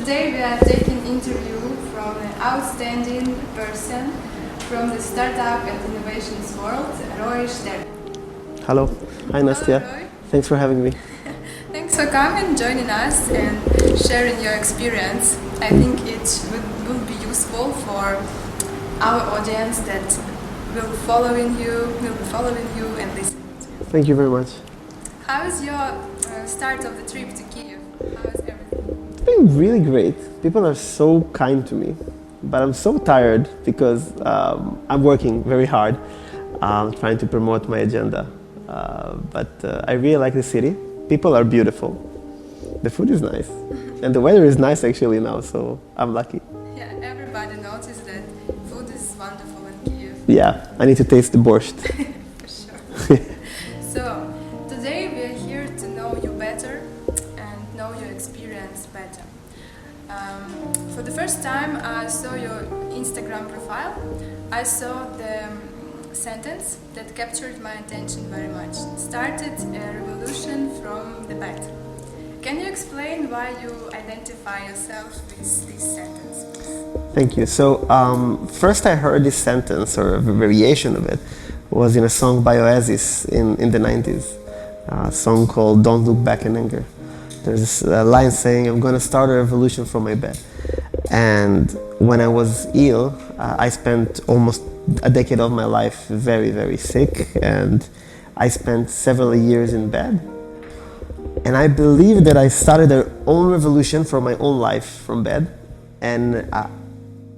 Today we are taking interview from an outstanding person from the startup and innovations world, Roi Shternin. Hello, hi Nastia. Hello, Roi. Thanks for having me. Thanks for coming, joining us and sharing your experience. I think it will be useful for our audience that will be following you and listening to you. Thank you very much. How is your start of the trip to Kyiv? How is everything? It's been really great. People are so kind to me, but I'm so tired because I'm working very hard, trying to promote my agenda. But I really like the city. People are beautiful. The food is nice. And the weather is nice actually now, so I'm lucky. Yeah, everybody noticed that food is wonderful in Kyiv. Yeah, I need to taste the borscht. For sure. So, today we are here to know you better and know your experience better. For the first time I saw your Instagram profile. I saw the sentence that captured my attention very much. Started a revolution from the bed. Can you explain why you identify yourself with this sentence? Thank you. So first I heard this sentence, or a variation of it, was in a song by Oasis in the 90s, a song called Don't Look Back in Anger. There's this line saying, I'm going to start a revolution from my bed. And when I was ill, I spent almost a decade of my life very, very sick, and I spent several years in bed. And I believe that I started our own revolution for my own life from bed. And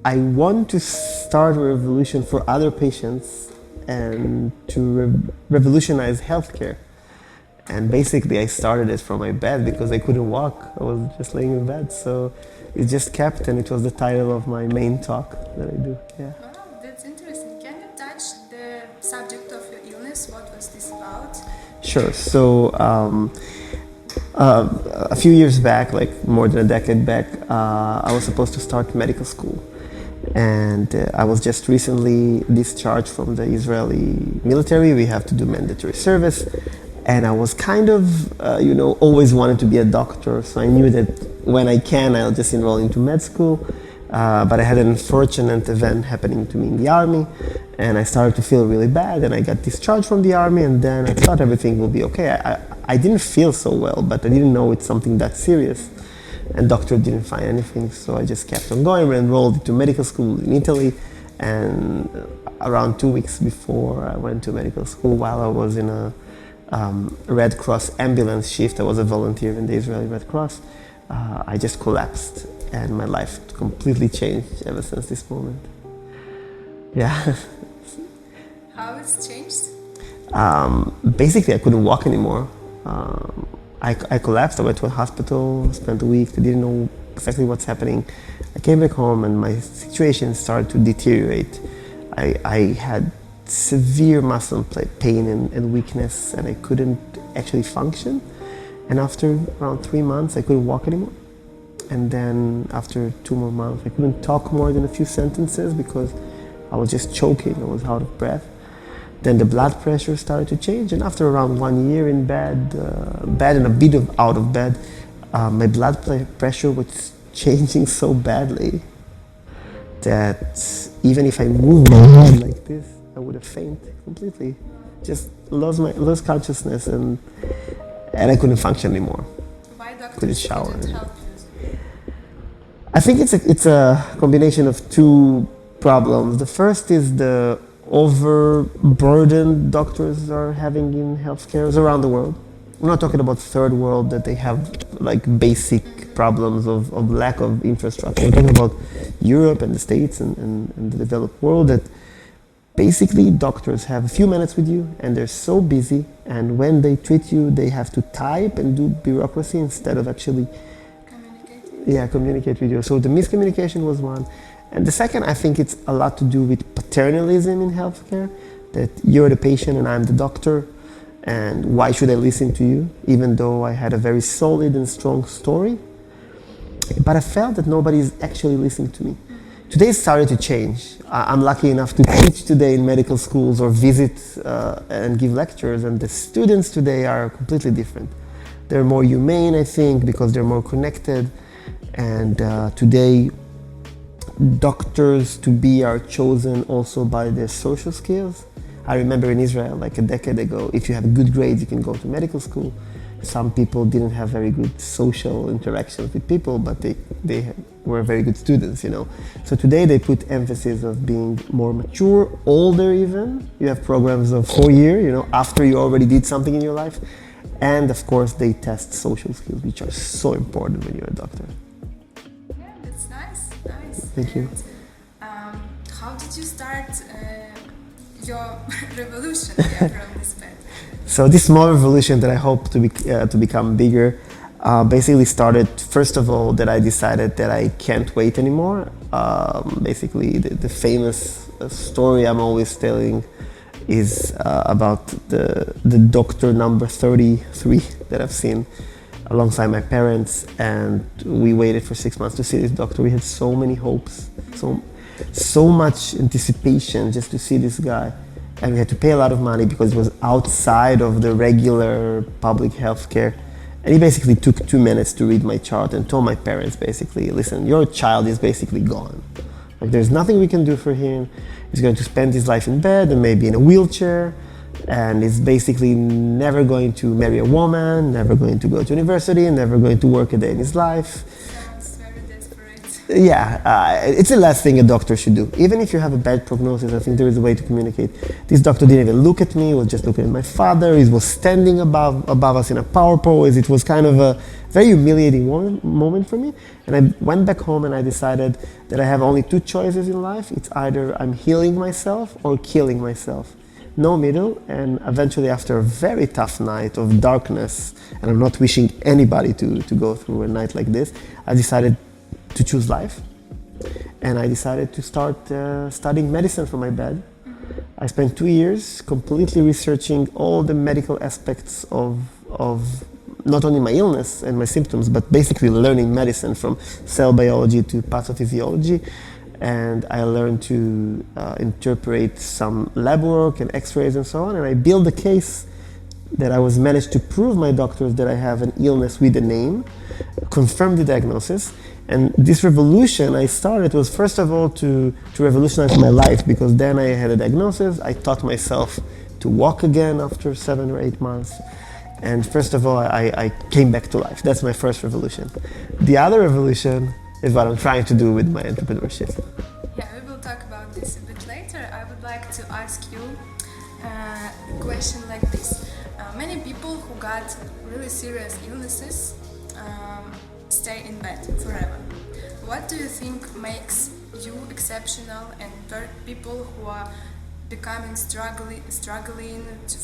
I want to start a revolution for other patients and to revolutionize healthcare. And basically I started it from my bed because I couldn't walk. I was just laying in bed. So it just kept, and it was the title of my main talk that I do. Yeah. Wow, that's interesting. Can you touch the subject of your illness? What was this about? Sure. So a few years back, like more than a decade back, I was supposed to start medical school. And I was just recently discharged from the Israeli military. We have to do mandatory service. And I was kind of, always wanted to be a doctor. So I knew that when I can, I'll just enroll into med school. But I had an unfortunate event happening to me in the army. And I started to feel really bad. And I got discharged from the army. And then I thought everything will be okay. I didn't feel so well, but I didn't know it's something that serious. And doctor didn't find anything. So I just kept on going. I enrolled into medical school in Italy. And around 2 weeks before I went to medical school, while I was in a Red Cross ambulance shift. I was a volunteer in the Israeli Red Cross. I just collapsed, and my life completely changed ever since this moment. Yeah. How it's changed? Basically, I couldn't walk anymore. I collapsed. I went to a hospital, spent a week. They didn't know exactly what's happening. I came back home, and my situation started to deteriorate. I had severe muscle pain and weakness, and I couldn't actually function. And after around 3 months, I couldn't walk anymore. And then after 2 more months, I couldn't talk more than a few sentences because I was just choking. I was out of breath. Then the blood pressure started to change, and after around 1 year in bed and a bit of out of bed, my blood pressure was changing so badly that even if I moved my head like this, I would have fainted completely. Just lost consciousness, and I couldn't function anymore. Why doctors Couldn't shower. didn't help you? I think it's a combination of two problems. The first is the overburden doctors are having in healthcare around the world. We're not talking about third world that they have like basic problems of lack of infrastructure. We're talking about Europe and the States and the developed world that basically doctors have a few minutes with you and they're so busy, and when they treat you they have to type and do bureaucracy instead of actually communicate with you. So the miscommunication was one. And the second, I think it's a lot to do with paternalism in healthcare, that you're the patient and I'm the doctor, and why should I listen to you, even though I had a very solid and strong story. But I felt that nobody is actually listening to me. Today it started to change. I'm lucky enough to teach today in medical schools or visit and give lectures, and the students today are completely different. They're more humane, I think, because they're more connected. And today, doctors to be are chosen also by their social skills. I remember in Israel, like a decade ago, if you have good grades, you can go to medical school. Some people didn't have very good social interactions with people, but they were very good students, you know. So today they put emphasis of being more mature, older even. You have programs of 4 years, you know, after you already did something in your life. And of course they test social skills, which are so important when you're a doctor. Yeah, that's nice. Thank you. How did you start your revolution here from this bed? So this small revolution that I hope to become bigger basically started, first of all, that I decided that I can't wait anymore. Basically, the famous story I'm always telling is about the doctor number 33 that I've seen alongside my parents, and we waited for 6 months to see this doctor. We had so many hopes, so much anticipation just to see this guy. And we had to pay a lot of money because it was outside of the regular public health care. And he basically took 2 minutes to read my chart and told my parents basically, listen, your child is basically gone. Like there's nothing we can do for him. He's going to spend his life in bed and maybe in a wheelchair. And he's basically never going to marry a woman, never going to go to university, and never going to work a day in his life. Sounds very desperate. Yeah, it's the last thing a doctor should do. Even if you have a bad prognosis, I think there is a way to communicate. This doctor didn't even look at me, he was just looking at my father. He was standing above us in a power pose. It was kind of a very humiliating moment for me. And I went back home and I decided that I have only 2 choices in life. It's either I'm healing myself or killing myself. No middle. And eventually, after a very tough night of darkness, and I'm not wishing anybody to go through a night like this, I decided to choose life. And I decided to start studying medicine from my bed. I spent 2 years completely researching all the medical aspects of not only my illness and my symptoms, but basically learning medicine from cell biology to pathophysiology. And I learned to interpret some lab work and x-rays and so on. And I built a case that I was managed to prove my doctors that I have an illness with a name, confirm the diagnosis. And this revolution I started was first of all to revolutionize my life, because then I had a diagnosis. I taught myself to walk again after 7 or 8 months. And first of all, I came back to life. That's my first revolution. The other revolution is what I'm trying to do with my entrepreneurship. Yeah, we will talk about this a bit later. I would like to ask you a question like this. Many people who got really serious illnesses stay in bed forever. What do you think makes you exceptional and people who are becoming struggling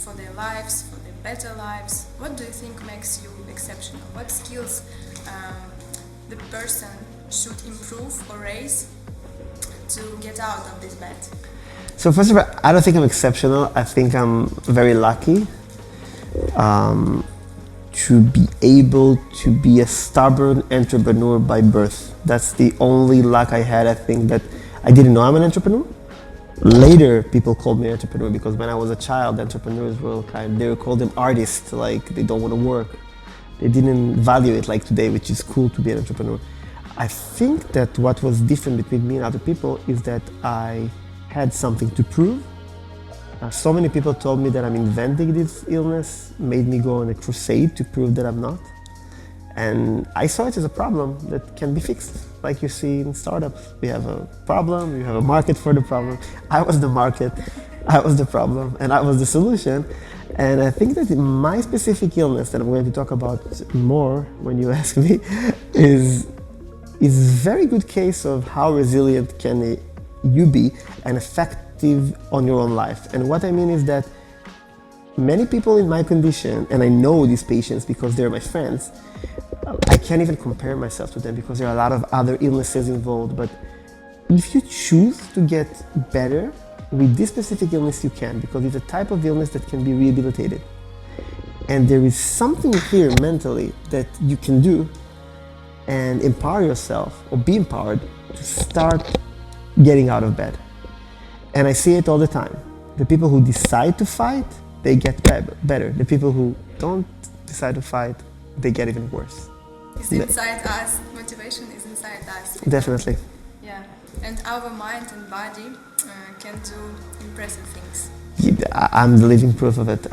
for their lives, for their better lives? What do you think makes you exceptional? What skills the person should improve or raise to get out of this bed? So first of all, I don't think I'm exceptional. I think I'm very lucky to be able to be a stubborn entrepreneur by birth. That's the only luck I had. I think that I didn't know I'm an entrepreneur. Later, people called me an entrepreneur, because when I was a child, entrepreneurs were they were called them artists, like they don't want to work. They didn't value it like today, which is cool to be an entrepreneur. I think that what was different between me and other people is that I had something to prove. So many people told me that I'm inventing this illness, made me go on a crusade to prove that I'm not. And I saw it as a problem that can be fixed. Like you see in startups, we have a problem, you have a market for the problem. I was the market, I was the problem, and I was the solution. And I think that my specific illness that I'm going to talk about more when you ask me is a very good case of how resilient can you be and effective on your own life. And what I mean is that many people in my condition, and I know these patients because they're my friends, I can't even compare myself to them because there are a lot of other illnesses involved. But if you choose to get better with this specific illness, you can, because it's a type of illness that can be rehabilitated. And there is something here mentally that you can do and empower yourself, or be empowered, to start getting out of bed. And I see it all the time. The people who decide to fight, they get better. The people who don't decide to fight, they get even worse. is inside us. Motivation is inside us. Definitely. Yeah, and our mind and body can do impressive things. I'm the living proof of it.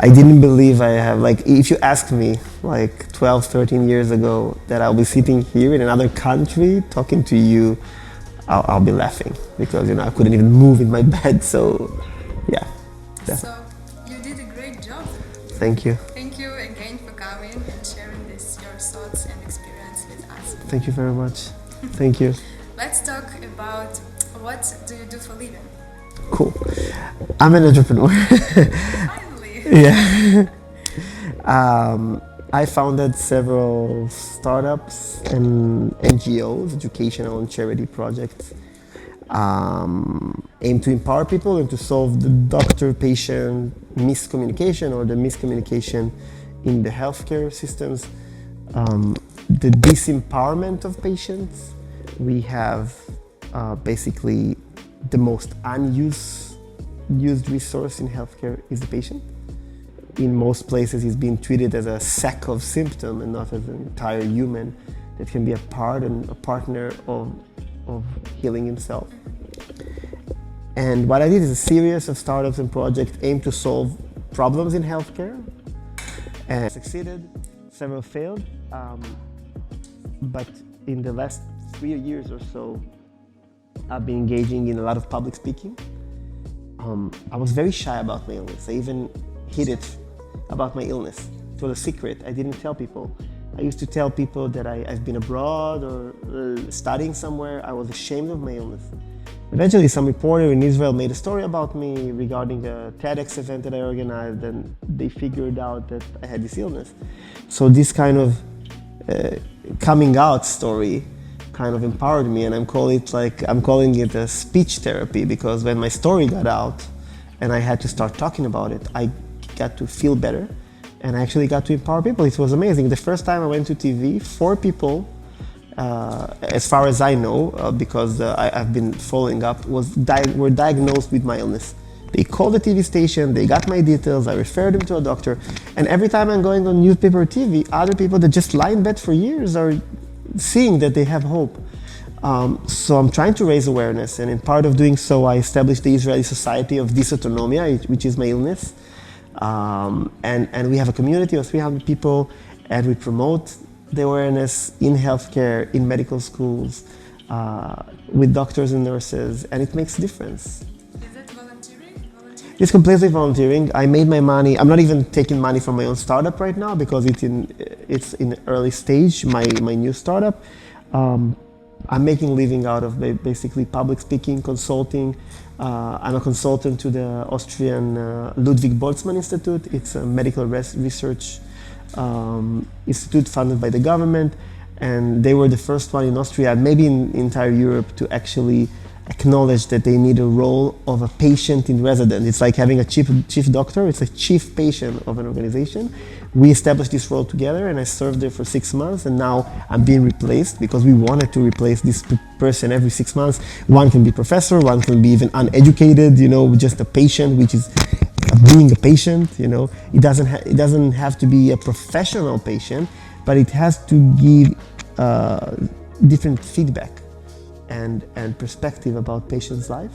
I didn't believe I have, like, if you asked me like 12, 13 years ago that I'll be sitting here in another country talking to you, I'll be laughing because, I couldn't even move in my bed. So, yeah. So, you did a great job. Thank you. Thank you again for coming and sharing your thoughts and experience with us. Thank you very much. Thank you. Let's talk about what do you do for living? Cool. I'm an entrepreneur. Finally. Yeah. I founded several startups and NGOs, educational and charity projects, aim to empower people and to solve the doctor-patient miscommunication or the miscommunication in the healthcare systems, the disempowerment of patients. We have basically the most unused resource in healthcare is the patient. In most places, he's being treated as a sack of symptoms and not as an entire human that can be a part and a partner of healing himself. And what I did is a series of startups and projects aimed to solve problems in healthcare, and succeeded. Several failed, but in the last 3 years or so, I've been engaging in a lot of public speaking. I was very shy about my illness. I even hid it about my illness. It was a secret. I didn't tell people. I used to tell people that I've been abroad or studying somewhere. I was ashamed of my illness. Eventually, some reporter in Israel made a story about me regarding a TEDx event that I organized, and they figured out that I had this illness. So this kind of coming out story kind of empowered me, and I'm calling it a speech therapy, because when my story got out and I had to start talking about it, I got to feel better and I actually got to empower people. It was amazing. The first time I went to TV, 4 people, as far as I know, because I've been following up, were diagnosed with my illness. They called the TV station, they got my details, I referred them to a doctor, and every time I'm going on newspaper or TV, other people that just lie in bed for years are seeing that they have hope. So I'm trying to raise awareness, and in part of doing so, I established the Israeli Society of Dysautonomia, which is my illness. And we have a community of 300 people, and we promote the awareness in healthcare, in medical schools, with doctors and nurses, and it makes a difference. Is it volunteering? It's completely volunteering. I made my money. I'm not even taking money from my own startup right now because it's in early stage, my new startup. I'm making a living out of basically public speaking, consulting. I'm a consultant to the Austrian Ludwig Boltzmann Institute. It's a medical research institute funded by the government, and they were the first one in Austria, and maybe in entire Europe, to actually acknowledge that they need a role of a patient in residence. It's like having a chief doctor. It's a chief patient of an organization. We established this role together, and I served there for 6 months, and now I'm being replaced because we wanted to replace this person every 6 months. One can be professor, one can be even uneducated, just a patient, which is being a patient. It doesn't have to be a professional patient, but it has to give different feedback and perspective about patients' life.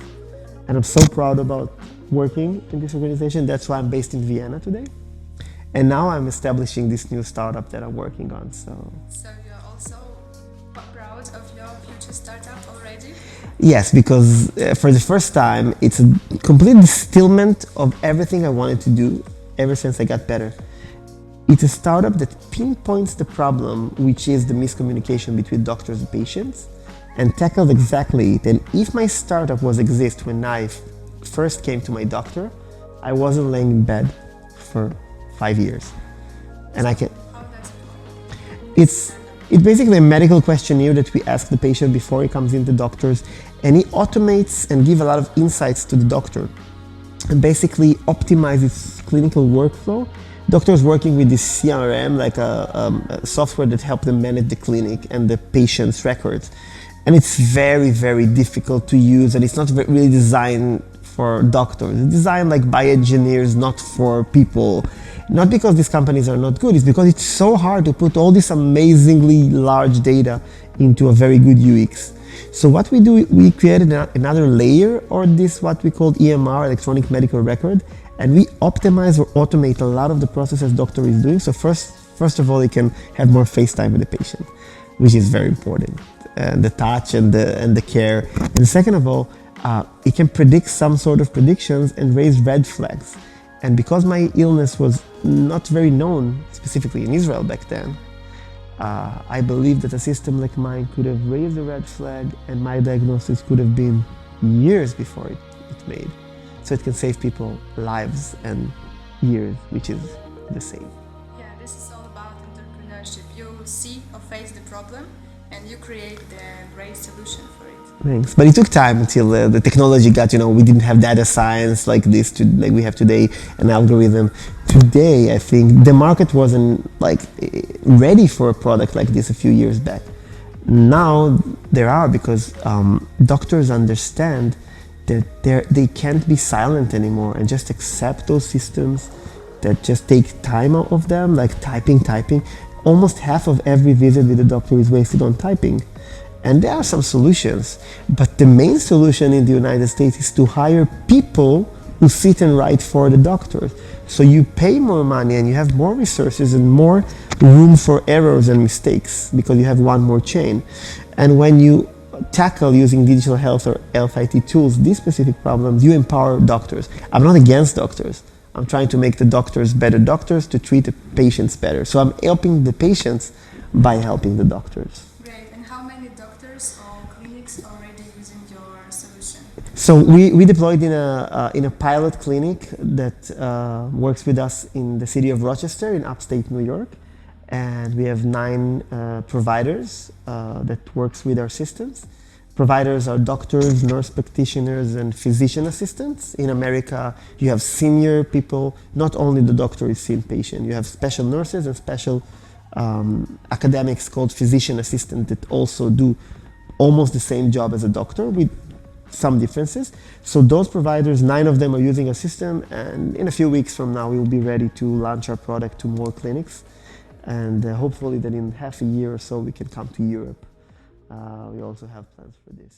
And I'm so proud about working in this organization. That's why I'm based in Vienna today. And now I'm establishing this new startup that I'm working on. So you're also proud of your future startup already? Yes, because for the first time, it's a complete distillment of everything I wanted to do ever since I got better. It's a startup that pinpoints the problem, which is the miscommunication between doctors and patients, and tackles exactly it. And if my startup was exist when I first came to my doctor, I wasn't laying in bed for 5 years. And I can... How does it work? It's basically a medical questionnaire that we ask the patient before he comes into doctors, and he automates and gives a lot of insights to the doctor and basically optimizes clinical workflow. Doctors working with this CRM, like a software that helps them manage the clinic and the patient's records. And it's very, very difficult to use, and it's not really designed for doctors. It's designed like by engineers, not for people. Not because these companies are not good, it's because it's so hard to put all this amazingly large data into a very good UX. So what we do, we created another layer, or this what we call EMR, electronic medical record, and we optimize or automate a lot of the processes doctor is doing. So first of all, you can have more face time with the patient, which is very important, and the touch and the care. And second of all, it can predict some sort of predictions and raise red flags. And because my illness was not very known, specifically in Israel back then, I believe that a system like mine could have raised a red flag, and my diagnosis could have been years before it made. So it can save people lives and years, which is the same. Yeah, this is all about entrepreneurship. You see or face the problem and you create the great solution for it. Thanks. But it took time until the technology got, we didn't have data science like this, like we have today, an algorithm. Today, I think the market wasn't ready for a product like this a few years back. Now there are, because doctors understand that they can't be silent anymore and just accept those systems that just take time out of them, like typing. Almost half of every visit with the doctor is wasted on typing. And there are some solutions, but the main solution in the United States is to hire people who sit and write for the doctors. So you pay more money and you have more resources and more room for errors and mistakes because you have one more chain. And when you tackle using digital health or health IT tools these specific problems, you empower doctors. I'm not against doctors. I'm trying to make the doctors better doctors to treat the patients better. So I'm helping the patients by helping the doctors. Great. And how many doctors or clinics already using your solution? So we deployed in a pilot clinic that works with us in the city of Rochester in upstate New York. And we have 9 providers that works with our systems. Providers are doctors, nurse practitioners, and physician assistants. In America, you have senior people. Not only the doctor is seeing patient. You have special nurses and special academics called physician assistants that also do almost the same job as a doctor with some differences. So those providers, 9 of them are using a system, and in a few weeks from now, we will be ready to launch our product to more clinics. And hopefully that in half a year or so, we can come to Europe. We also have plans for this.